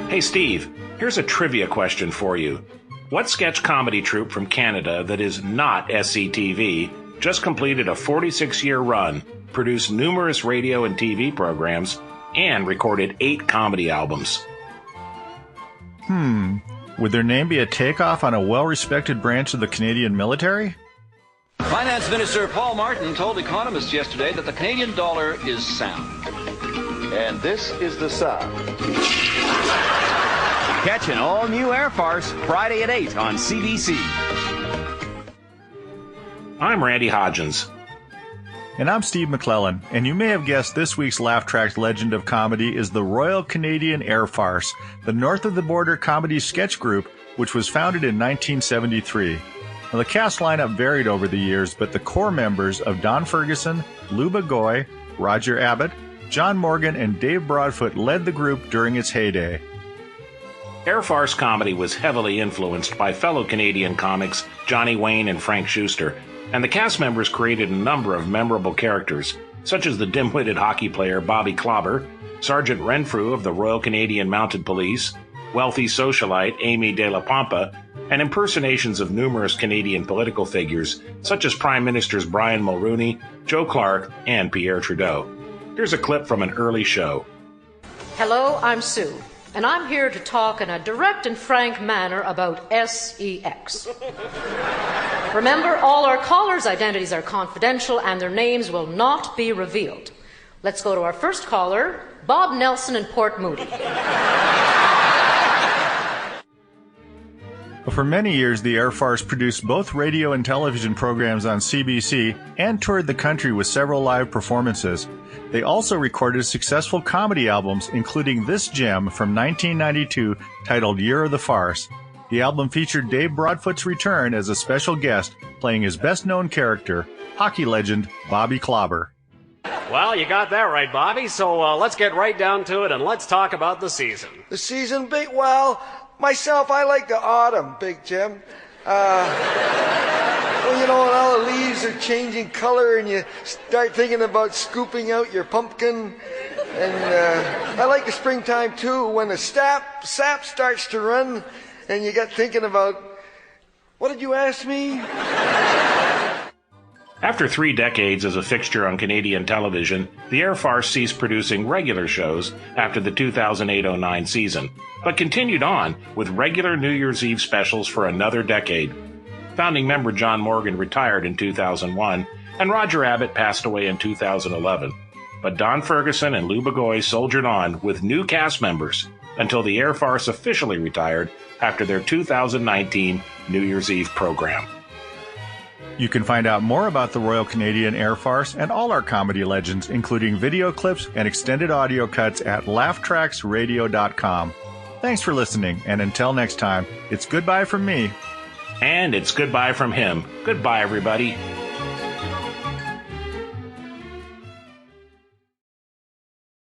Hey, Steve, here's a trivia question for you. What sketch comedy troupe from Canada that is not SCTV just completed a 46-year run, produced numerous radio and TV programs, and recorded 8 comedy albums? Would their name be a takeoff on a well-respected branch of the Canadian military? Finance Minister Paul Martin told economists yesterday that the Canadian dollar is sound. And this is the sound. Catch an all-new Air Farce Friday at 8 on CBC. I'm Randy Hodgins. And I'm Steve McClellan, and you may have guessed this week's Laugh Track's legend of comedy is the Royal Canadian Air Farce, the north-of-the-border comedy sketch group which was founded in 1973. Now, the cast lineup varied over the years, but the core members of Don Ferguson, Luba Goy, Roger Abbott, John Morgan, and Dave Broadfoot led the group during its heyday. Air Farce comedy was heavily influenced by fellow Canadian comics Johnny Wayne and Frank Schuster, and the cast members created a number of memorable characters, such as the dim-witted hockey player Bobby Clobber, Sergeant Renfrew of the Royal Canadian Mounted Police, wealthy socialite Amy de la Pampa, and impersonations of numerous Canadian political figures, such as Prime Ministers Brian Mulroney, Joe Clark, and Pierre Trudeau. Here's a clip from an early show. Hello, I'm Sue, and I'm here to talk in a direct and frank manner about SEX. Remember, all our callers' identities are confidential and their names will not be revealed. Let's go to our first caller, Bob Nelson in Port Moody. For many years, the Air Farce produced both radio and television programs on CBC and toured the country with several live performances. They also recorded successful comedy albums, including this gem from 1992 titled Year of the Farce. The album featured Dave Broadfoot's return as a special guest, playing his best-known character, hockey legend Bobby Clobber. Well, you got that right, Bobby, so let's get right down to it and let's talk about the season. The season, Big? Well, myself, I like the autumn, Big Jim. Well, you know, when all the leaves are changing color and you start thinking about scooping out your pumpkin. And I like the springtime, too, when the sap starts to run and you get thinking about, what did you ask me? After 3 decades as a fixture on Canadian television, the Air Farce ceased producing regular shows after the 2008-09 season, but continued on with regular New Year's Eve specials for another decade. Founding member John Morgan retired in 2001, and Roger Abbott passed away in 2011. But Don Ferguson and Luba Goy soldiered on with new cast members until the Air Farce officially retired after their 2019 New Year's Eve program. You can find out more about the Royal Canadian Air Farce and all our comedy legends, including video clips and extended audio cuts at laughtracksradio.com. Thanks for listening, and until next time, it's goodbye from me. And it's goodbye from him. Goodbye, everybody.